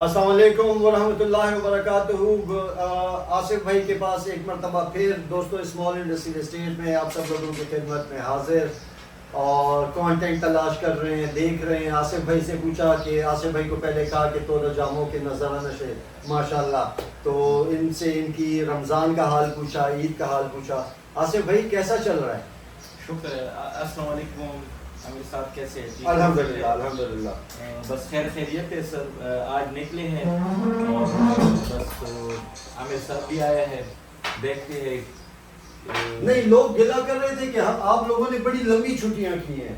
السلام علیکم ورحمۃ اللہ وبرکاتہ. آصف بھائی کے پاس ایک مرتبہ پھر دوستوں اسمال انڈسٹریل اسٹیٹ میں آپ سب لوگوں کی خدمت میں حاضر اور کانٹینٹ تلاش کر رہے ہیں, دیکھ رہے ہیں. آصف بھائی سے پوچھا کہ آصف بھائی کو پہلے کہا کہ تو جاموں کے نظر نشے ماشاءاللہ, تو ان سے ان کی رمضان کا حال پوچھا, عید کا حال پوچھا. آصف بھائی کیسا چل رہا ہے؟ شکر ہے. السلام علیکم عامر صاحب, کیسے ہیں؟ الحمدللہ الحمدللہ. بس خیر خیریت ہے سر. آج نکلے ہیں اور بس عامر صاحب بھی آیا ہے, دیکھتے ہیں. نہیں, لوگ گلا کر رہے تھے کہ آپ لوگوں نے بڑی لمبی چھٹیاں کی ہیں.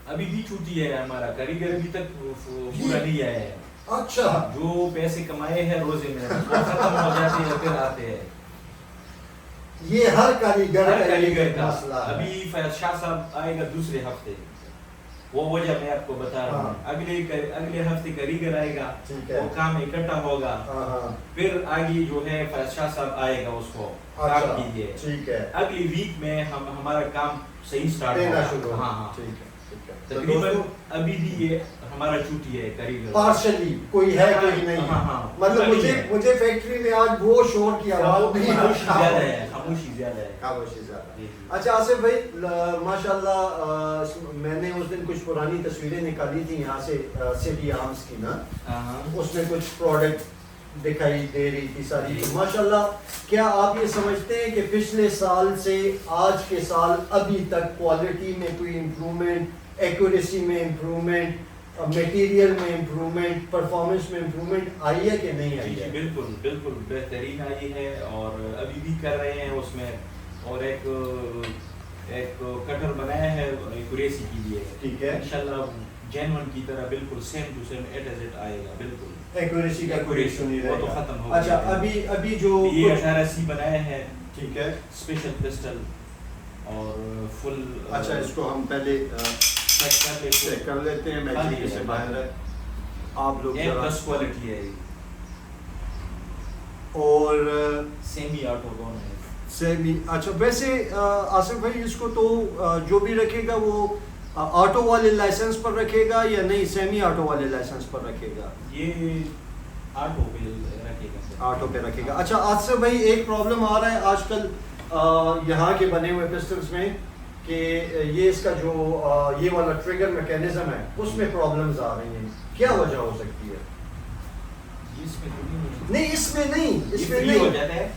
ابھی بھی چھٹی ہے ہمارا, کاریگر ابھی تک پورا نہیں آیا ہے. اچھا, جو پیسے کمائے ہیں روزے میں وہ ختم ہو جاتے ہیں پھر آتے ہیں. یہ ہر کاریگر کا مسئلہ ہے. ابھی فیض شاہ صاحب آئے گا دوسرے ہفتے, وہ وجہ میں آپ کو بتا رہا ہوں. اگلے ہفتے کاریگر آئے گا, وہ کام اکٹھا ہوگا, پھر آگے جو ہے فیض شاہ صاحب آئے گا, اس کو کام کیجیے. ٹھیک ہے, اگلی ویک میں ہمارا کام صحیح سٹارٹ ہوگا. ہاں ہاں, ٹھیک ہے. تقریباً ابھی بھی یہ ہمارا چھٹی ہے کاریگر پارشلی, کوئی ہے کوئی نہیں. مطلب مجھے فیکٹری میں آج وہ شور کی آواز نہیں, زیادہ ہے, خاموشی زیادہ ہے. خاموشی زیادہ. اچھا آصف بھائی, ماشاءاللہ میں نے اس دن کچھ پرانی تصویریں نکالی تھی یہاں سے سٹی آرمز کی نا, اس میں کچھ پروڈکٹ دکھائی دے رہی تھی ساری. ماشاءاللہ, کیا آپ یہ سمجھتے ہیں کہ پچھلے سال سے آج کے سال ابھی تک کوالٹی میں کوئی امپرومنٹ, ایکوریسی میں امپرومنٹ, میٹیریل میں امپرومنٹ, پرفارمنس میں امپرومنٹ آئی ہے کہ نہیں آئی ہے؟ بالکل بالکل بہترین آئی ہے, اور ابھی بھی کر رہے ہیں اس میں. اور ایک کٹر بنایا ہے ایکوریسی کے لیے. ٹھیک ہے, انشاءاللہ جینون کی طرح بالکل same to same eat as it آئے گا. بالکل ایکوریسی کا ایکوریشن نہیں وہ تو رہے گا. ختم ہو اچھا, ابھی جو یہ 18C بنایا ہے. ٹھیک ہے, اسپیشل کرسٹل اور فل. اچھا, اس کو ہم پہلے چیک کر لیتے ہیں. میں سے باہر ہے, آپ لوگ بس کوالٹی ہے. اور سیمی آٹو کون ہے سیمی. اچھا, ویسے آصف بھائی اس کو تو جو بھی رکھے گا وہ آٹو والے لائسنس پر رکھے گا یا نہیں سیمی آٹو والے لائسنس پر رکھے گا؟ یہ آٹو پہ رکھے گا. آٹو پہ رکھے گا. اچھا آصف بھائی, ایک پرابلم آ رہا ہے آج کل یہاں کے بنے ہوئے پسٹلز میں کہ یہ اس کا جو یہ والا ٹریگر میکینزم ہے اس میں پرابلمز آ رہی ہیں. کیا وجہ ہو سکتی ہے؟ نہیں, اس میں نہیں ہو جاتا ہے.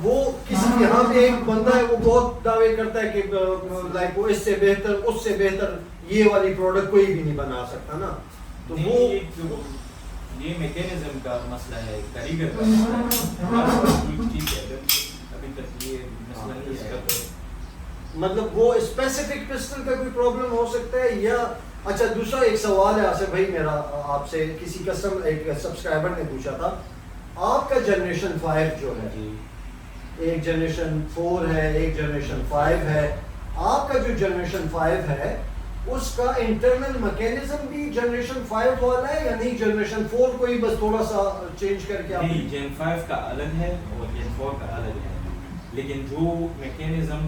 وہ کسی یہاں پہ ایک بندہ ہے, وہ بہت دعوے کرتا ہے کہ لائک وہ اس سے بہتر اس سے بہتر یہ والی پروڈکٹ کوئی بھی نہیں بنا سکتا نا. تو وہ یہ میکینزم کا مسئلہ ہے, کاریگر کا مسئلہ ہے. ٹھیک ہے, ابھی تک یہ مسئلہ نہیں ہے. مطلب وہ اسپیسیفک پسٹل کا کوئی پرابلم ہو سکتا ہے یا. اچھا, دوسرا ایک سوال ہے آصف بھائی میرا آپ سے, کسی ایک سبسکرائبر نے پوچھا تھا, آپ کا جنریشن 5 جو ہے, ایک جنریشن 4 ہے, ایک جنریشن 5 ہے, آپ کا جو جنریشن 5 ہے اس کا انٹرنل میکینزم بھی جنریشن 5 والا ہے یا نہیں جنریشن 4 کو ہی بس تھوڑا سا چینج کر کے؟ نہیں, جن 5 کا الگ ہے اور جن 4 کا الگ ہے, لیکن جو میکینزم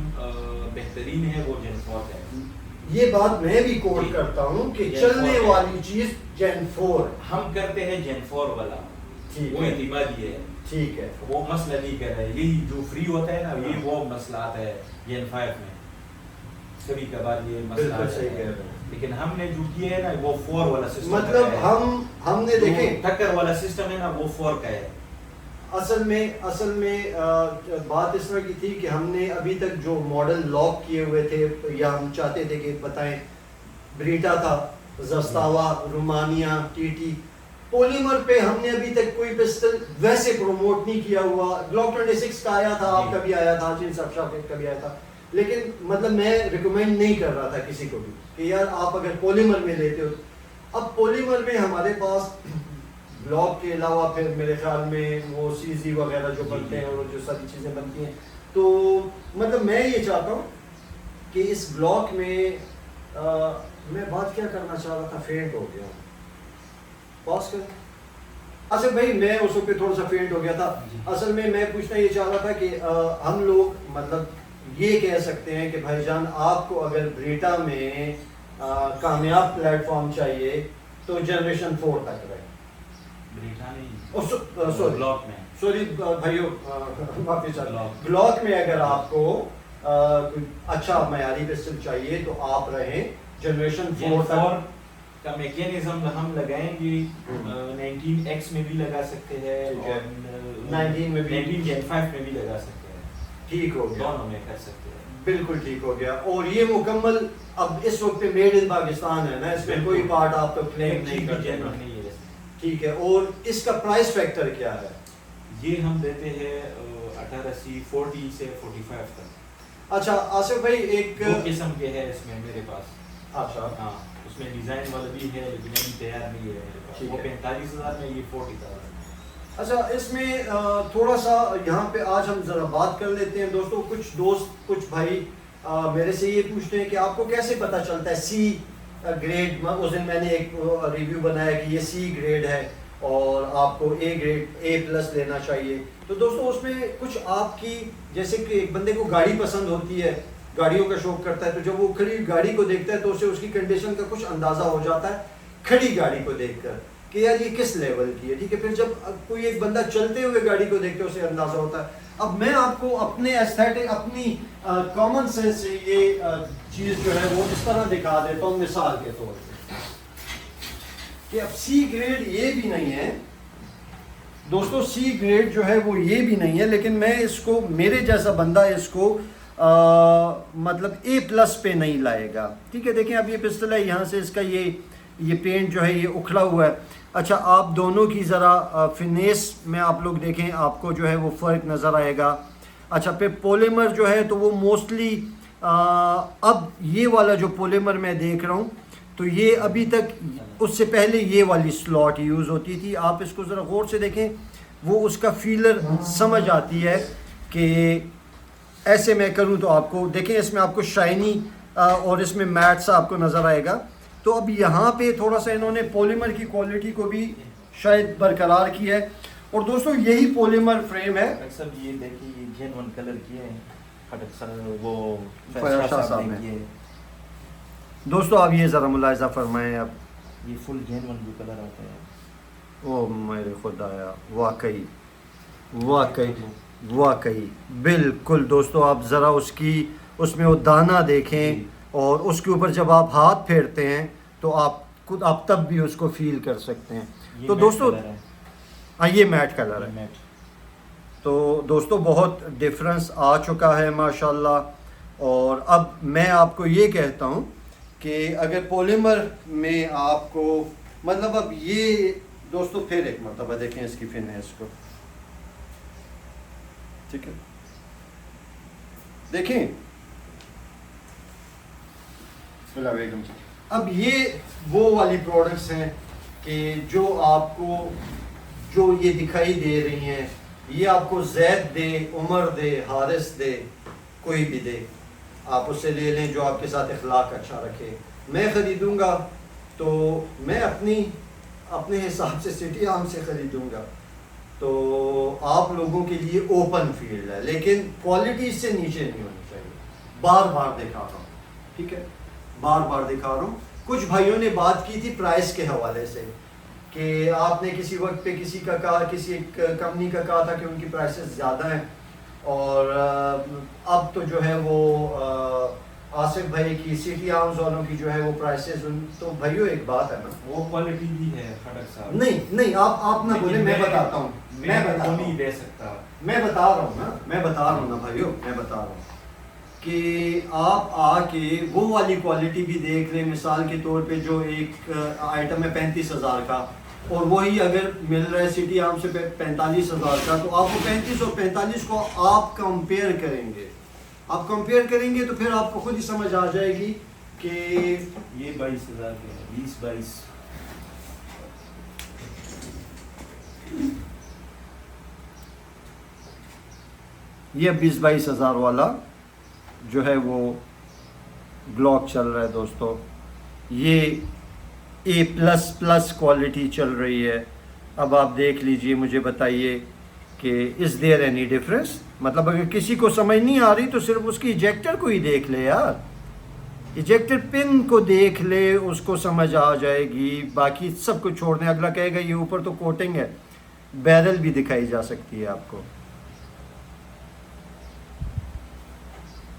بہترین ہے وہ جن 4 ہے. یہ بات میں بھی کوٹ کرتا ہوں کہ چلنے والی چیز جن 4 ہم کرتے ہیں جن 4 والا, وہ اعتمادی ہے. ٹھیک ہے, وہ مسئلہ نہیں کر رہا ہے. یہی جو فری ہوتا ہے نا, یہ وہ مسئلہ آتا ہے جن 5 میں, کبھی کبھار یہ مسئلہ آتا ہے. لیکن ہم نے جو کیا ہے نا وہ 4 والا سسٹم, مطلب ہم نے دیکھیں ٹکر والا سسٹم ہے نا وہ 4 کا ہے. اصل میں بات اس طرح کی تھی کہ ہم نے ابھی تک جو ماڈل لاک کیے ہوئے تھے یا ہم چاہتے تھے کہ بتائیں, بریٹا تھا, زستاوا, رومانیا, ٹی ٹی, پولیمر پہ ہم نے ابھی تک کوئی پسٹل ویسے پروموٹ نہیں کیا ہوا. گلوک 26 کا آیا تھا, آپ کا بھی آیا تھا, جن سب شاپ کا بھی آیا تھا, لیکن مطلب میں ریکمینڈ نہیں کر رہا تھا کسی کو بھی کہ یار آپ اگر پولیمر میں لیتے ہو. اب پولیمر میں ہمارے پاس بلاک کے علاوہ پھر میرے خیال میں وہ سی زی وغیرہ جو بنتے ہیں اور جو ساری چیزیں بنتی ہیں, تو مطلب میں یہ چاہتا ہوں کہ اس بلاک میں بات کیا کرنا چاہ رہا تھا, فینٹ ہو گیا. پاس کر. اصل بھائی میں اس وقت تھوڑا سا فینٹ ہو گیا تھا. اصل میں پوچھنا یہ چاہ رہا تھا کہ ہم لوگ مطلب یہ کہہ سکتے ہیں کہ بھائی جان آپ کو اگر بریٹا میں کامیاب پلیٹ فارم چاہیے تو جنریشن 4 تک رہے. ब्रीटा नहीं, सॉरी ब्लॉक में। सॉरी भाइयों, माफी चाहता हूँ। ब्लॉक। ब्लॉक में अगर आपको कोई अच्छा मयारी पिस्टल चाहिए तो आप रहें जनरेशन 4 Gen 4 तक। का मैकेनिज्म हम लगाएंगे 19X में भी लगा सकते हैं ठीक है। और 19 में भी। 19 Gen 5 में भी लगा सकते हैं, ठीक हो गया, दोनों में कर सकते हैं। बिल्कुल ठीक हो गया। और ये मुकम्मल अब इस वक्त पे मेड इन पाकिस्तान है ना, इसमें कोई पार्ट आप तो क्लेम नहीं करते जेन्युइन ना। नहीं है। ठीक है। और इसका प्राइस फैक्टर क्या है? ये हम देते हैं 1880 40 से 45 तक। अच्छा आसिफ भाई, एक दो किस्म के है इसमें मेरे पास। अच्छा हाँ, उसमें डिजाइन वाला भी है लेकिन अभी तैयार नहीं है मेरे पास। ठीक वो है। 45,000 में, ये 40,000। अच्छा, इसमें थोड़ा सा यहाँ पे आज हम ज़रा बात कर लेते हैं दोस्तों। कुछ दोस्त, कुछ भाई मेरे से ये पूछते हैं कि आपको कैसे पता चलता है सी ग्रेड। उस दिन मैंने एक रिव्यू बनाया कि ये सी ग्रेड है और आपको ए ग्रेड A+ लेना चाहिए। तो दोस्तों उसमें कुछ आपकी, जैसे कि एक बंदे को गाड़ी पसंद होती है, गाड़ियों का शौक करता है, तो जब वो खड़ी गाड़ी को देखता है तो उसे उसकी कंडीशन का कुछ अंदाज़ा हो जाता है खड़ी गाड़ी को देखकर कि यार ये किस लेवल की है। ठीक है। फिर जब कोई एक बंदा चलते हुए गाड़ी को देखते है उसे अंदाज़ा होता है। अब मैं आपको अपने एस्थेटिक, अपनी कॉमन सेंस से ये चीज़ जो है वो इस तरह दिखा देता हूँ मिसाल के तौर पे कि अब सी ग्रेड ये भी नहीं है दोस्तों, सी ग्रेड जो है वो ये भी नहीं है, लेकिन मैं इसको, मेरे जैसा बंदा इसको मतलब A+ पे नहीं लाएगा। ठीक है। देखें अब ये पिस्टल है, यहाँ से इसका ये पेंट जो है ये उखड़ा हुआ है। अच्छा, आप दोनों की ज़रा फिनेस में आप लोग देखें, आपको जो है वो फ़र्क नज़र आएगा। अच्छा, फिर पॉलीमर जो है तो वो मोस्टली अब ये वाला जो पॉलीमर मैं देख रहा हूँ तो ये अभी तक, उससे पहले ये वाली स्लॉट यूज़ होती थी। आप इसको ज़रा गौर से देखें, वो उसका फीलर समझ आती है कि ऐसे मैं करूँ तो आपको देखें इसमें आपको शाइनी और इसमें मैट सा आपको नज़र आएगा। तो अब यहाँ पे थोड़ा सा इन्होंने पॉलीमर की क्वालिटी को भी शायद बरकरार किया है। और दोस्तों यही पॉलीमर फ्रेम है। सब ये देखिए, ये जेन्युइन कलर किए हैं खटक सर, वो फयाज शाह साहब ने। दोस्तों आप ये ज़रा मुलाहिज़ा फरमाएं। अब ये फुल जेन्युइन ब्लू कलर आता है। ओ मेरे खुदाया, वाकई वाकई वाकई बिल्कुल। दोस्तों आप ज़रा उसमें वो दाना देखें और उसके ऊपर जब आप हाथ फेरते हैं तो आप तब भी उसको फील कर सकते हैं। तो दोस्तों हाँ, ये मैट कलर है। तो दोस्तों बहुत डिफरेंस आ चुका है माशाल्लाह। और अब मैं आपको ये कहता हूँ कि अगर पॉलीमर में आपको, मतलब अब ये दोस्तों फिर एक मरतबा देखें इसकी फिनिश को। ठीक है, देखें अब ये वो वाली प्रोडक्ट्स हैं कि जो आपको, जो ये दिखाई दे रही हैं, ये आपको जैद दे, उमर दे, हारिस दे, कोई भी दे, आप उससे ले लें जो आपके साथ इखलाक अच्छा रखे। मैं ख़रीदूँगा तो मैं अपने हिसाब से सिटी आर्म से ख़रीदूँगा, तो आप लोगों के लिए ओपन फील्ड है, लेकिन क्वालिटी इससे नीचे नहीं होनी चाहिए। बार बार दिखा रहा हूँ, ठीक है, बार बार दिखा रहा हूँ। कुछ भाइयों ने बात की थी प्राइस के हवाले से कि आपने किसी वक्त पे किसी एक कंपनी का कहा था कि उनकी प्राइसेस ज़्यादा हैं, और अब तो जो है वो आसिफ भाई की, सिटी आर्म्स वालों की जो है वो प्राइसेस, तो भाइयों एक बात है ना, वो क्वालिटी भी है खटक साहब। नहीं आप ना बोले, मैं बताता हूँ, मैं नहीं दे सकता, मैं बता रहा हूँ ना भाइयों, मैं बता रहा हूँ कि आप आके वो वाली क्वालिटी भी देख लें। मिसाल के तौर पे जो एक आइटम है 35,000 का, और वही अगर मिल रहा है सिटी आर्म से 45,000 का, तो आपको 35 और 45 को आप कंपेयर करेंगे तो फिर आपको खुद ही समझ आ जाएगी कि ये 22,000 के हैं, 20-22। ये 20-22 हज़ार वाला जो है वो ग्लॉक चल रहा है दोस्तों। ये A++ क्वालिटी चल रही है। अब आप देख लीजिए, मुझे बताइए कि इज़ देयर एनी डिफरेंस। मतलब अगर किसी को समझ नहीं आ रही तो सिर्फ उसकी इजेक्टर को ही देख ले यार। इजेक्टर पिन को देख ले, उसको समझ आ जाएगी, बाकी सब कुछ छोड़ दें। अगला कहेगा ये ऊपर तो कोटिंग है, बैरल भी दिखाई जा सकती है आपको।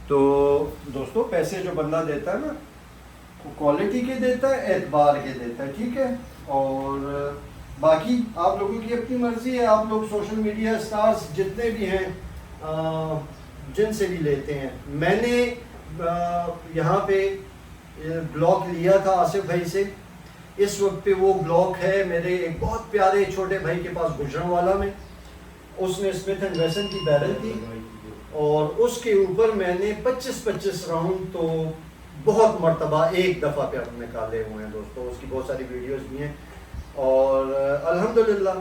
तो दोस्तों पैसे जो बंदा देता है ना, वो क्वालिटी के देता है, एतबार के देता है, ठीक है। और बाकी आप लोगों की अपनी मर्जी है, आप लोग सोशल मीडिया स्टार्स जितने भी हैं जिनसे भी लेते हैं। मैंने यहाँ पे ब्लॉग लिया था आसिफ भाई से, इस वक्त पे वो ब्लॉग है मेरे एक बहुत प्यारे छोटे भाई के पास गुजरांवाला में। उसने स्मिथ एंड वेसन की बैरल थी और उसके ऊपर मैंने 25-25 राउंड तो बहुत मर्तबा एक दफ़ा पे हम निकाले हुए हैं दोस्तों। उसकी बहुत सारी वीडियोस भी हैं और अल्हम्दुलिल्लाह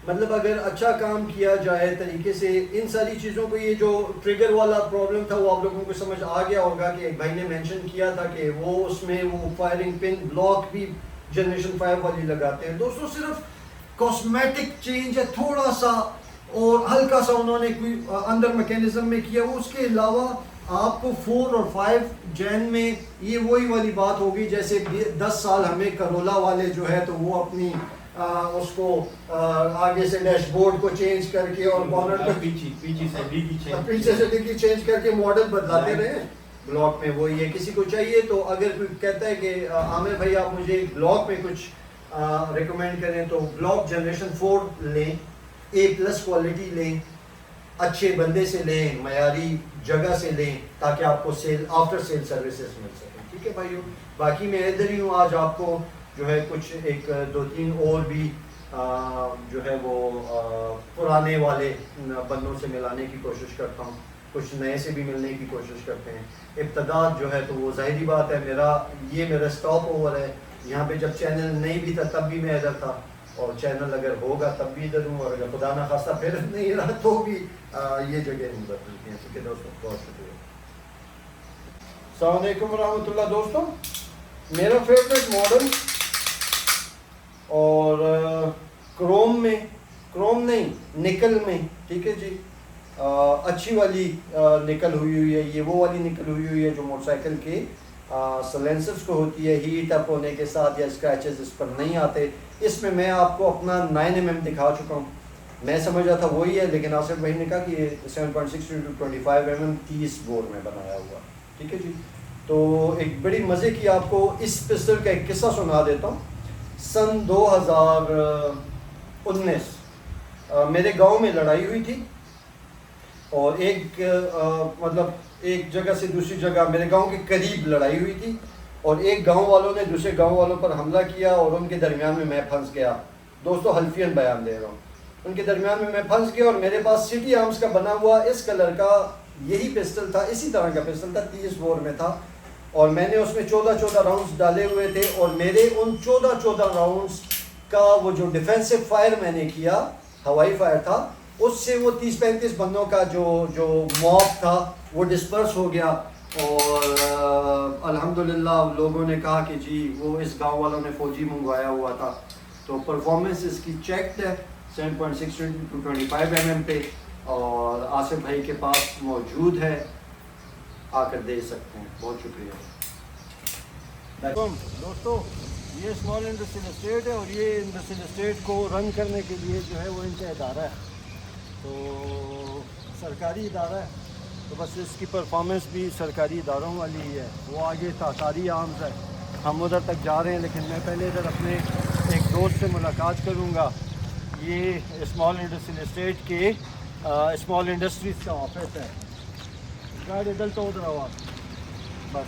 मतलब अगर अच्छा काम किया जाए तरीके से इन सारी चीज़ों को, ये जो ट्रिगर वाला प्रॉब्लम था वो आप लोगों को समझ आ गया होगा कि एक भाई ने मेंशन किया था कि वो उसमें वो फायरिंग पिन ब्लॉक भी जनरेशन 5 वाली लगाते हैं। दोस्तों सिर्फ कॉस्मेटिक चेंज है थोड़ा सा और हल्का सा उन्होंने कोई अंदर मैकेनिज्म में किया, वो उसके अलावा आपको 4 और 5 जैन में ये वही वाली बात होगी जैसे 10 साल हमें करोला वाले जो है तो वो अपनी उसको आगे से डैशबोर्ड को चेंज करके और बॉनट को पीछे से डिग्गी चेंज करके मॉडल बदलाते रहे। ब्लॉक में वो ये किसी को चाहिए तो अगर कोई कहता है कि आमिर भाई आप मुझे ब्लॉक में कुछ रिकमेंड करें तो ब्लॉक जनरेशन 4 लें, A+ क्वालिटी लें, अच्छे बंदे से लें, मयारी जगह से लें ताकि आपको सेल आफ्टर सेल सर्विसेज मिल सकें, ठीक है भाइयों। बाकी मैं इधर ही हूँ, आज आपको जो है कुछ 1-2-3 और भी जो है वो पुराने वाले बंदों से मिलाने की कोशिश करता हूँ, कुछ नए से भी मिलने की कोशिश करते हैं। इब्तदा जो है तो वो ज़ाहिरी बात है मेरा स्टॉप ओवर है। यहाँ पे जब चैनल नहीं भी था तब भी मैं इधर था और चैनल अगर होगा तब भी इधर हूँ और अगर खुदा ना खास्ता फिर नहीं रहा तो भी ये जगह नहीं बदलती हैं, ठीक है दोस्तों। बहुत शुक्रिया। अस्सलाम वालेकुम रहमतुल्लाह। दोस्तों मेरा फेवरेट मॉडल और क्रोम नहीं निकल में, ठीक है जी, अच्छी वाली निकल हुई है, ये वो वाली निकल हुई है जो मोटरसाइकिल के सलेंसर्स को होती है, हीट अप होने के साथ या स्क्रैचेस इस पर नहीं आते। इसमें मैं आपको अपना 9mm दिखा चुका हूँ, मैं समझा था वही है लेकिन आसिफ भाई ने कहा कि ये 7.6x25mm 30 बोर में बनाया हुआ, ठीक है जी। तो एक बड़ी मज़े की आपको इस पिस्टल का एक किस्सा सुना देता हूँ। सन 2019 मेरे गांव में लड़ाई हुई थी और मतलब एक जगह से दूसरी जगह मेरे गांव के करीब लड़ाई हुई थी और एक गांव वालों ने दूसरे गांव वालों पर हमला किया और उनके दरमियान में मैं फंस गया। दोस्तों हल्फियन बयान दे रहा हूँ, उनके दरमियान में मैं फंस गया और मेरे पास सिटी आर्म्स का बना हुआ इस कलर का यही पिस्टल था, इसी तरह का पिस्टल था, 30 बोर में था और मैंने उसमें 14 राउंड्स डाले हुए थे और मेरे उन 14 राउंड्स का वो जो डिफेंसिव फायर मैंने किया, हवाई फायर था, उससे वो 30-35 बंदों का जो मॉब था वो डिस्पर्स हो गया और अल्हम्दुलिल्लाह लोगों ने कहा कि जी वो इस गांव वालों ने फौजी मंगवाया हुआ था। तो परफॉर्मेंस इसकी चेक्ड है 7.6x25mm पे और आसिफ भाई के पास मौजूद है, आकर दे सकते हैं। बहुत शुक्रिया दोस्तों। ये स्मॉल इंडस्ट्रियल एस्टेट है और ये इंडस्ट्रियल एस्टेट को रन करने के लिए जो है वो इनका इदारा है, तो सरकारी इदारा है, तो बस इसकी परफॉर्मेंस भी सरकारी इदारों वाली ही है। वो आगे तासारी आर्म्स है, हम उधर तक जा रहे हैं लेकिन मैं पहले इधर अपने एक दोस्त से मुलाकात करूँगा। ये स्मॉल इंडस्ट्रियल एस्टेट के स्मॉल इंडस्ट्रीज़ का ऑफिस है। गाड़ी इधर तो उधर हुआ बस।